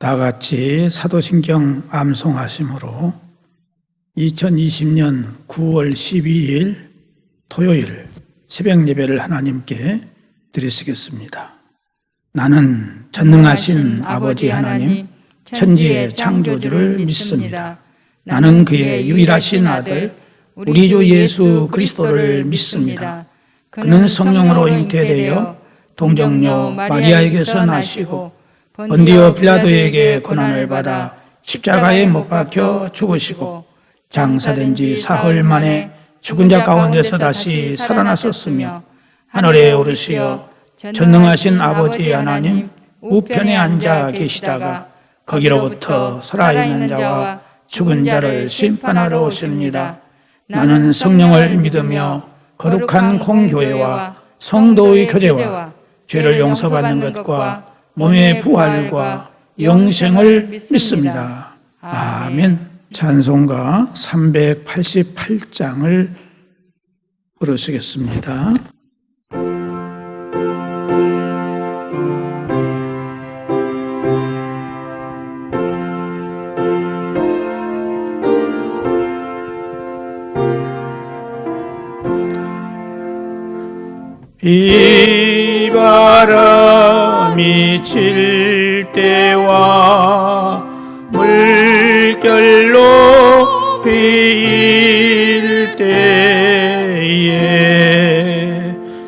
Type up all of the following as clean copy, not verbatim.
다 같이 사도신경 암송하심으로 2020년 9월 12일 토요일 새벽 예배를 하나님께 드리시겠습니다. 나는 전능하신 아버지 하나님, 천지의 창조주를 믿습니다. 나는 그의 유일하신 아들, 우리 주 예수 그리스도를 믿습니다. 그는 성령으로 잉태되어 동정녀 마리아에게서 나시고 본디오 빌라도에게 고난을 받아 십자가에 못 박혀 죽으시고 장사된 지 사흘 만에 죽은 자 가운데서 다시 살아나셨으며 하늘에 오르시어 전능하신 아버지 하나님 우편에 앉아 계시다가 거기로부터 살아있는 자와 죽은 자를 심판하러 오십니다. 나는 성령을 믿으며 거룩한 공교회와 성도의 교제와 죄를 용서받는 것과 몸의 부활과 영생을 믿습니다. 아멘. 찬송가 388장을 부르시겠습니다. 비바람이 칠 때와 물결로 피일 때에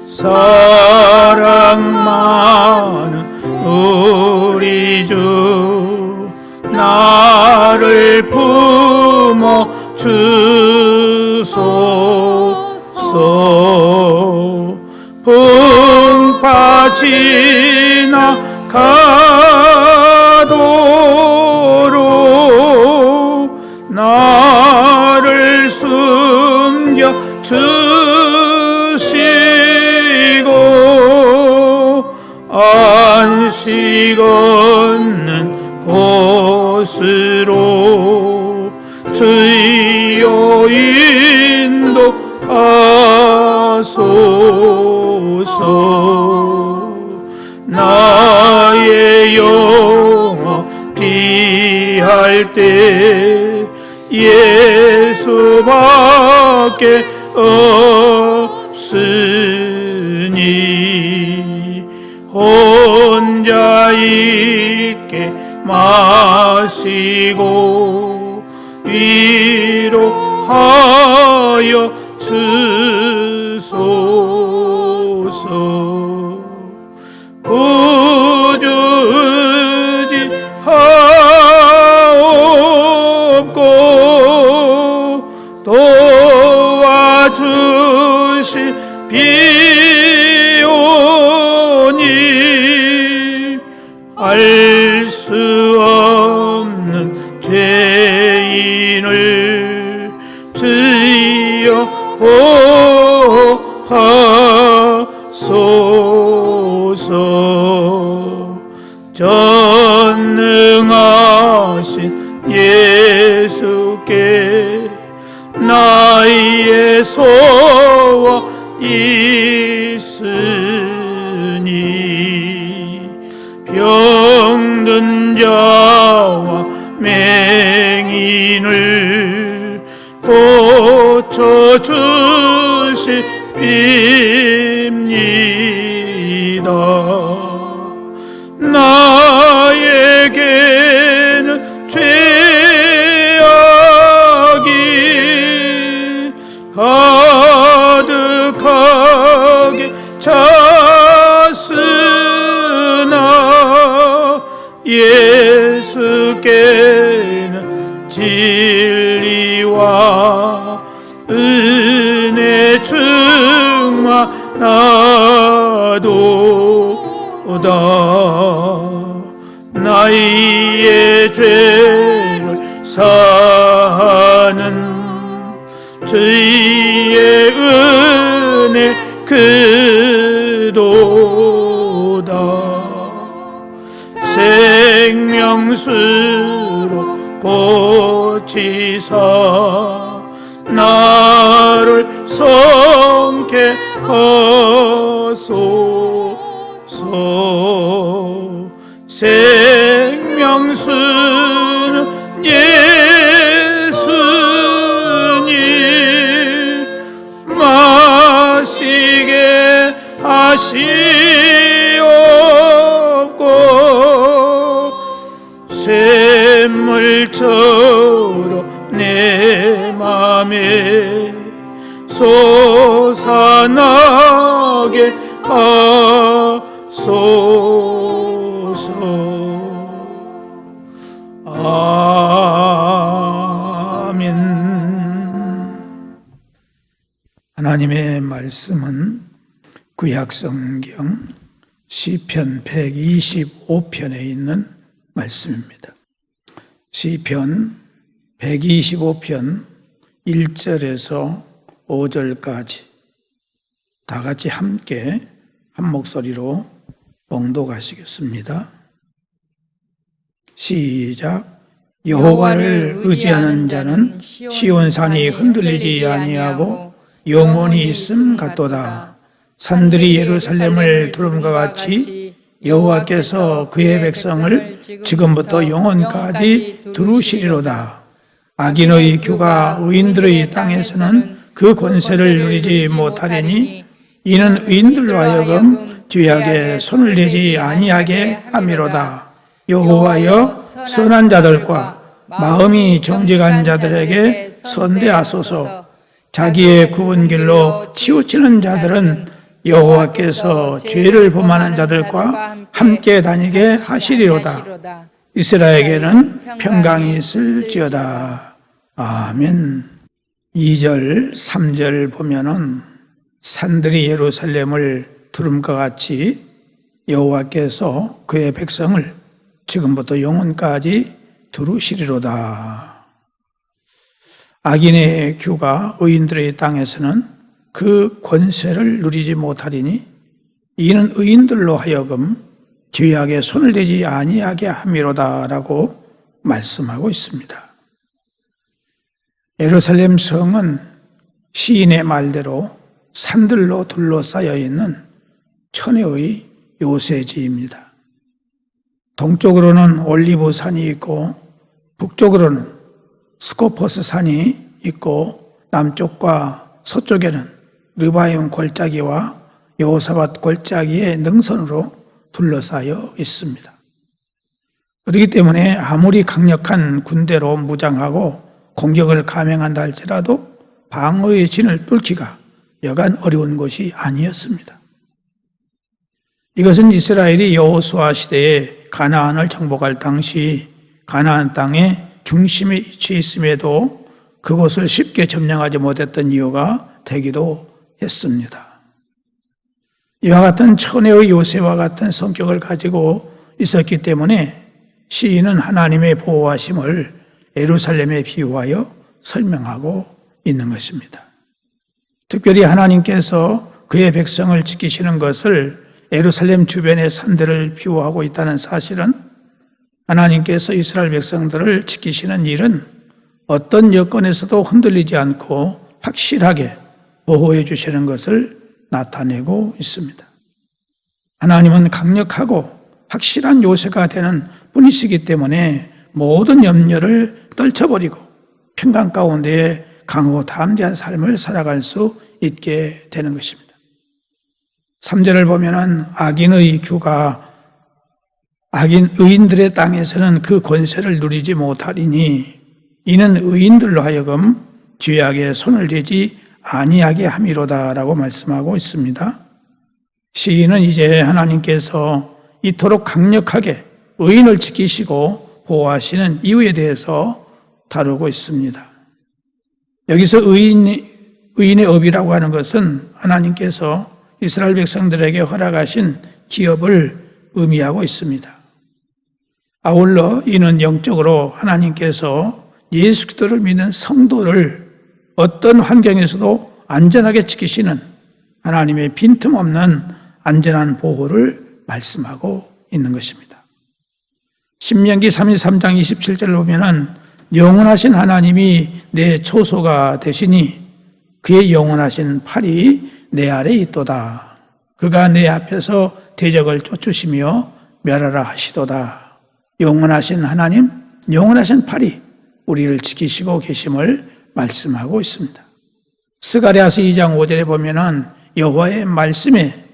사랑 많은 우리 주 나를 품어 주소서. 풍파 지나가도록 나를 숨겨 주시고 안식 없는 곳으로 주여 인도하소서. 나의 영혼 피할 때 예수밖에 없으니 혼자 있게 마시고 위로하여 주소서. 구주지 하옵고 도와주시 비오니 알 수 없는 죄인을 주여 보호하소서. 전능하신 예수께 나의 소원 있으니 병든 자와 맹인을 고쳐주십니다. 나에게는 죄악이 가득하게 찼으나 예수께는 진리와 은혜 충만하도다. 나의 죄를 사하는 주의 은혜 그도다. 생명수로 고치사 나를 성케 하소서. 생명수 밤에 솟아나게 하소서. 아멘. 하나님의 말씀은 구약성경 시편 125편에 있는 말씀입니다. 시편 125편 1절에서 5절까지 다 같이 함께 한 목소리로 봉독하시겠습니다. 시작. 여호와를 의지하는 자는 시온산이 흔들리지 아니하고 영원히 있음 같도다. 산들이 예루살렘을 두름과 같이 여호와께서 그의 백성을 지금부터 영원까지 두루시리로다. 악인의 규가 의인들의 땅에서는 그 권세를 누리지 못하리니 이는 의인들로 하여금 죄악에 손을 대지 아니하게 함이로다. 여호와여, 선한 자들과 마음이 정직한 자들에게 선대하소서. 자기의 굽은 길로 치우치는 자들은 여호와께서 죄를 범하는 자들과 함께 다니게 하시리로다. 이스라엘에게는 평강이 있을지어다. 아멘. 2절, 3절 보면은 산들이 예루살렘을 두름과 같이 여호와께서 그의 백성을 지금부터 영원까지 두루시리로다. 악인의 규가 의인들의 땅에서는 그 권세를 누리지 못하리니 이는 의인들로 하여금 죄악에 손을 대지 아니하게 함이로다라고 말씀하고 있습니다. 예루살렘 성은 시인의 말대로 산들로 둘러싸여 있는 천혜의 요새지입니다. 동쪽으로는 올리브산이 있고 북쪽으로는 스코포스 산이 있고 남쪽과 서쪽에는 르바임 골짜기와 여호사밧 골짜기의 능선으로 둘러싸여 있습니다. 그렇기 때문에 아무리 강력한 군대로 무장하고 공격을 감행한다 할지라도 방어의 진을 뚫기가 여간 어려운 것이 아니었습니다. 이것은 이스라엘이 여호수아 시대에 가나안을 정복할 당시 가나안 땅의 중심에 위치해 있음에도 그곳을 쉽게 점령하지 못했던 이유가 되기도 했습니다. 이와 같은 천혜의 요새와 같은 성격을 가지고 있었기 때문에 시인은 하나님의 보호하심을 예루살렘에 비유하여 설명하고 있는 것입니다. 특별히 하나님께서 그의 백성을 지키시는 것을 예루살렘 주변의 산들을 비유하고 있다는 사실은 하나님께서 이스라엘 백성들을 지키시는 일은 어떤 여건에서도 흔들리지 않고 확실하게 보호해 주시는 것을 나타내고 있습니다. 하나님은 강력하고 확실한 요새가 되는 분이시기 때문에 모든 염려를 떨쳐버리고 평강 가운데 강하고 담대한 삶을 살아갈 수 있게 되는 것입니다. 3절을 보면은 악인의 규가 악인 의인들의 땅에서는 그 권세를 누리지 못하리니 이는 의인들로 하여금 죄악에 손을 대지 아니하게 함이로다라고 말씀하고 있습니다. 시인은 이제 하나님께서 이토록 강력하게 의인을 지키시고 보호하시는 이유에 대해서 다루고 있습니다. 여기서 의인의 업이라고 하는 것은 하나님께서 이스라엘 백성들에게 허락하신 기업을 의미하고 있습니다. 아울러 이는 영적으로 하나님께서 예수 그리스도를 믿는 성도를 어떤 환경에서도 안전하게 지키시는 하나님의 빈틈없는 안전한 보호를 말씀하고 있는 것입니다. 신명기 33장 27절을 보면은 영원하신 하나님이 내 초소가 되시니 그의 영원하신 팔이 내 아래에 있도다. 그가 내 앞에서 대적을 쫓으시며 멸하라 하시도다. 영원하신 하나님, 영원하신 팔이 우리를 지키시고 계심을 말씀하고 있습니다. 스가랴서 2장 5절에 보면은 여호와의 말씀에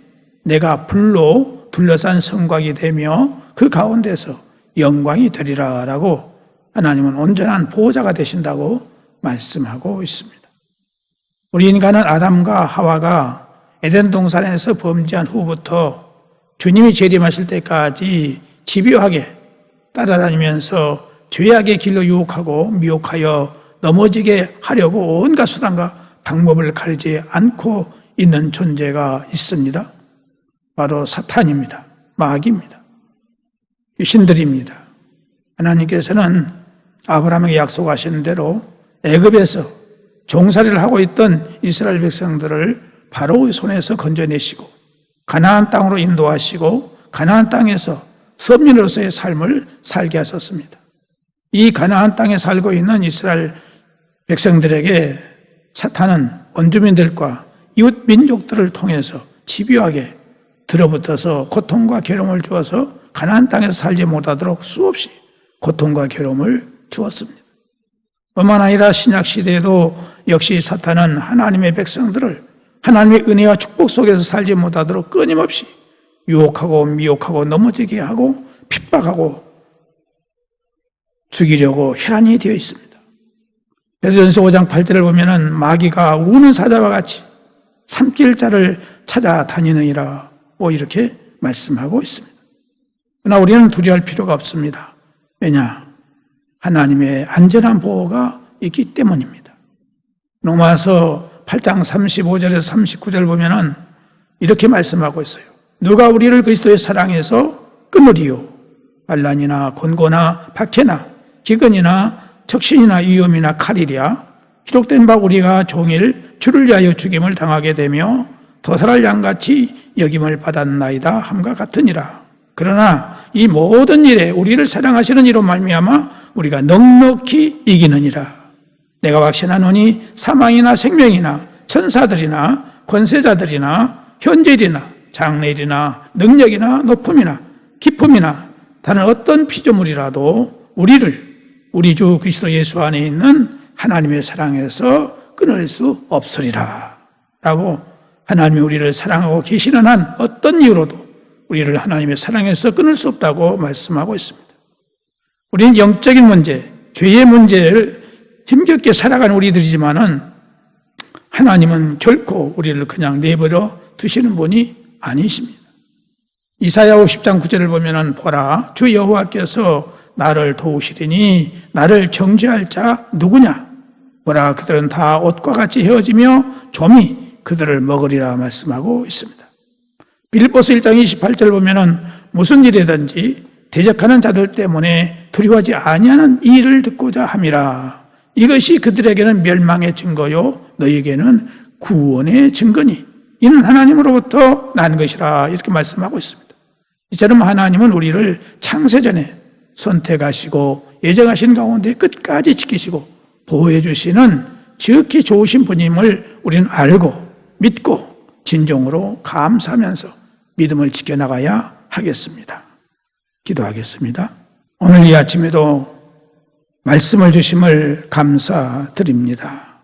내가 불로 둘러싼 성곽이 되며 그 가운데서 영광이 되리라 라고 하나님은 온전한 보호자가 되신다고 말씀하고 있습니다. 우리 인간은 아담과 하와가 에덴 동산에서 범죄한 후부터 주님이 재림하실 때까지 집요하게 따라다니면서 죄악의 길로 유혹하고 미혹하여 넘어지게 하려고 온갖 수단과 방법을 가리지 않고 있는 존재가 있습니다. 바로 사탄입니다. 마귀입니다. 귀신들입니다. 하나님께서는 아브라함에게 약속하신 대로 애굽에서 종살이를 하고 있던 이스라엘 백성들을 바로의 손에서 건져내시고 가나안 땅으로 인도하시고 가나안 땅에서 선민으로서의 삶을 살게 하셨습니다. 이 가나안 땅에 살고 있는 이스라엘 백성들에게 사탄은 원주민들과 이웃 민족들을 통해서 집요하게 들어붙어서 고통과 괴로움을 주어서 가나안 땅에서 살지 못하도록 수없이 고통과 괴로움을 주었습니다. 뿐만 아니라 신약 시대에도 역시 사탄은 하나님의 백성들을 하나님의 은혜와 축복 속에서 살지 못하도록 끊임없이 유혹하고 미혹하고 넘어지게 하고 핍박하고 죽이려고 혈안이 되어 있습니다. 베드로전서 5장 8절을 보면은 마귀가 우는 사자와 같이 삼킬 자를 찾아다니느니라 이렇게 말씀하고 있습니다. 그러나 우리는 두려워할 필요가 없습니다. 왜냐? 하나님의 안전한 보호가 있기 때문입니다. 로마서 8장 35절에서 39절 보면은 이렇게 말씀하고 있어요. 누가 우리를 그리스도의 사랑에서 끊으리요? 반란이나 곤고나 박해나 기근이나 적신이나 위험이나 칼이랴. 기록된 바 우리가 종일 주를 위하여 죽임을 당하게 되며 도살할 양같이 여김을 받았나이다 함과 같으니라. 그러나 이 모든 일에 우리를 사랑하시는 이로 말미암아 우리가 넉넉히 이기느니라. 내가 확신하노니 사망이나 생명이나 천사들이나 권세자들이나 현재일이나 장래일이나 능력이나 높음이나 깊음이나 다른 어떤 피조물이라도 우리를 우리 주 그리스도 예수 안에 있는 하나님의 사랑에서 끊을 수 없으리라 라고 하나님이 우리를 사랑하고 계시는 한 어떤 이유로도 우리를 하나님의 사랑에서 끊을 수 없다고 말씀하고 있습니다. 우리는 영적인 문제, 죄의 문제를 힘겹게 살아가는 우리들이지만은 하나님은 결코 우리를 그냥 내버려 두시는 분이 아니십니다. 이사야 50장 9절을 보면은 보라, 주 여호와께서 나를 도우시리니 나를 정죄할 자 누구냐? 보라, 그들은 다 옷과 같이 헤어지며 좀이 그들을 먹으리라 말씀하고 있습니다. 빌립보서 1장 28절 보면은 무슨 일이든지 대적하는 자들 때문에 두려워하지 아니하는 이 일을 듣고자 함이라. 이것이 그들에게는 멸망의 증거요 너희에게는 구원의 증거니 이는 하나님으로부터 난 것이라 이렇게 말씀하고 있습니다. 이처럼 하나님은 우리를 창세전에 선택하시고 예정하신 가운데 끝까지 지키시고 보호해 주시는 지극히 좋으신 분임을 우리는 알고 믿고 진정으로 감사하면서 믿음을 지켜나가야 하겠습니다. 기도하겠습니다. 오늘 이 아침에도 말씀을 주심을 감사드립니다.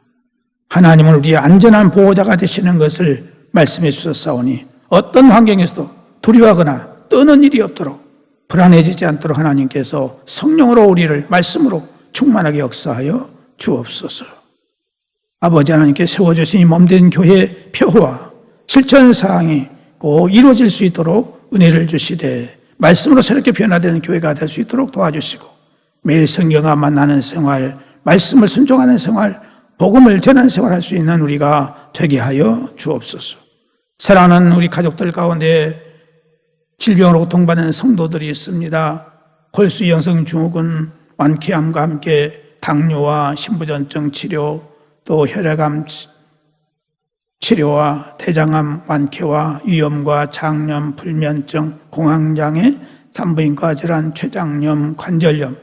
하나님은 우리의 안전한 보호자가 되시는 것을 말씀해 주셨사오니 어떤 환경에서도 두려워하거나 떠는 일이 없도록 불안해지지 않도록 하나님께서 성령으로 우리를 말씀으로 충만하게 역사하여 주옵소서. 아버지 하나님께 세워주신 이 몸된 교회의 표와 실천사항이 꼭 이루어질 수 있도록 은혜를 주시되 말씀으로 새롭게 변화되는 교회가 될 수 있도록 도와주시고 매일 성경과 만나는 생활, 말씀을 순종하는 생활, 복음을 전하는 생활을 할 수 있는 우리가 되게 하여 주옵소서. 사랑하는 우리 가족들 가운데 질병으로 고통받는 성도들이 있습니다. 홀수 영성 증후군 완쾌함과 함께 당뇨와 신부전증 치료, 또 혈액암 치료와 대장암 완쾌와 위염과 장염, 불면증, 공황장애, 산부인과 질환, 췌장염, 관절염,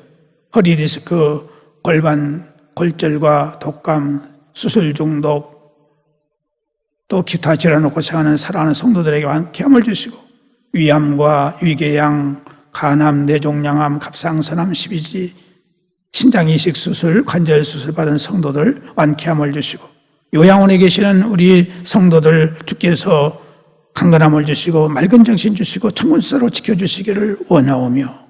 허리 디스크, 골반 골절과 독감, 수술 중독, 또 기타 질환으로 고생하는 사랑하는 성도들에게 완쾌함을 주시고 위암과 위궤양, 간암, 뇌종양암, 갑상선암, 십이지, 신장이식 수술, 관절 수술 받은 성도들 완쾌함을 주시고 요양원에 계시는 우리 성도들 주께서 강건함을 주시고 맑은 정신 주시고 천군사로 지켜주시기를 원하오며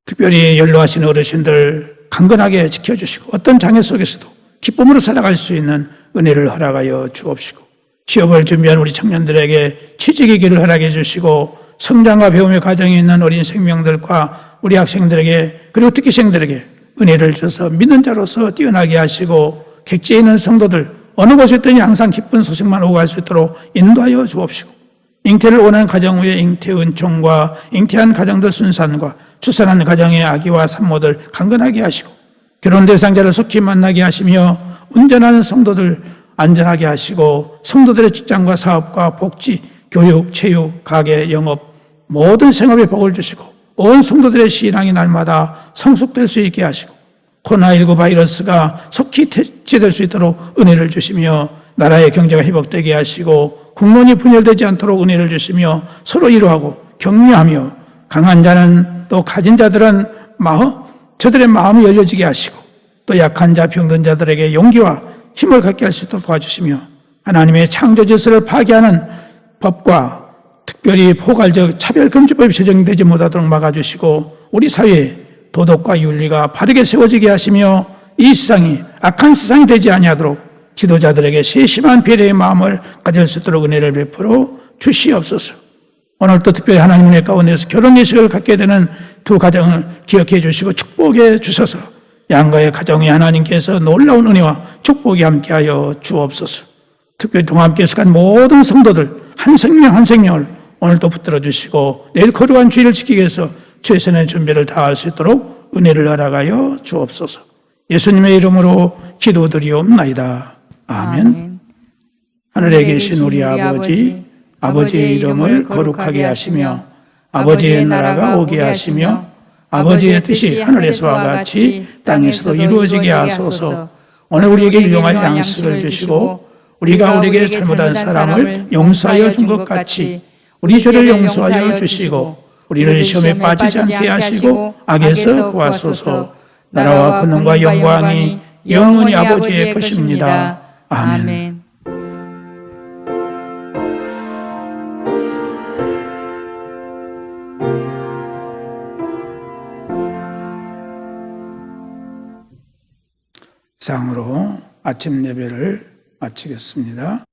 특별히 연로하신 어르신들 강건하게 지켜주시고 어떤 장애 속에서도 기쁨으로 살아갈 수 있는 은혜를 허락하여 주옵시고, 취업을 준비한 우리 청년들에게 취직의 길을 허락해 주시고, 성장과 배움의 과정에 있는 어린 생명들과 우리 학생들에게, 그리고 특기생들에게 은혜를 주셔서 믿는 자로서 뛰어나게 하시고, 객지에 있는 성도들 어느 곳에 있든지 항상 기쁜 소식만 오고 갈 수 있도록 인도하여 주옵시고, 잉태를 원하는 가정 위에 잉태 은총과 잉태한 가정들 순산과 출산한 가정의 아기와 산모들 강건하게 하시고, 결혼 대상자를 속히 만나게 하시며 운전하는 성도들 안전하게 하시고, 성도들의 직장과 사업과 복지, 교육, 체육, 가게, 영업 모든 생업에 복을 주시고, 온 성도들의 신앙이 날마다 성숙될 수 있게 하시고, 코로나19 바이러스가 속히 퇴치될 수 있도록 은혜를 주시며, 나라의 경제가 회복되게 하시고, 국론이 분열되지 않도록 은혜를 주시며, 서로 이루하고 격려하며, 강한 자는 또 가진 자들은 저들의 마음이 열려지게 하시고, 또 약한 자, 병든 자들에게 용기와 힘을 갖게 할 수 있도록 도와주시며, 하나님의 창조 질서를 파괴하는 법과 특별히 포괄적 차별금지법이 제정되지 못하도록 막아주시고, 우리 사회에 도덕과 윤리가 바르게 세워지게 하시며, 이 세상이 악한 세상이 되지 아니하도록 지도자들에게 세심한 배려의 마음을 가질 수 있도록 은혜를 베풀어 주시옵소서. 오늘도 특별히 하나님 은혜 가운데서 결혼 예식을 갖게 되는 두 가정을 기억해 주시고 축복해 주셔서 양가의 가정에 하나님께서 놀라운 은혜와 축복이 함께하여 주옵소서. 특별히 동함께 속한 모든 성도들 한 생명 한 생명을 오늘도 붙들어 주시고, 내일 거룩한 주일을 지키기 위해서 최선의 준비를 다할 수 있도록 은혜를 허락하여 주옵소서. 예수님의 이름으로 기도드리옵나이다. 아멘. 하늘에 계신 우리 아버지, 아버지의 이름을 거룩하게 하시며 아버지의 나라가 오게 하시며 아버지의 뜻이 하늘에서와 같이 땅에서도 이루어지게 하소서. 오늘 우리에게 일용할 양식을 주시고, 우리가 우리에게 잘못한 사람을 용서하여 준 것 같이 우리 죄를 용서하여 주시고, 우리를 시험에 빠지지 않게 하시고 악에서 구하소서. 나라와 권능과 영광이 영원히 아버지의 것입니다. 아멘. 이상으로 아침 예배를 마치겠습니다.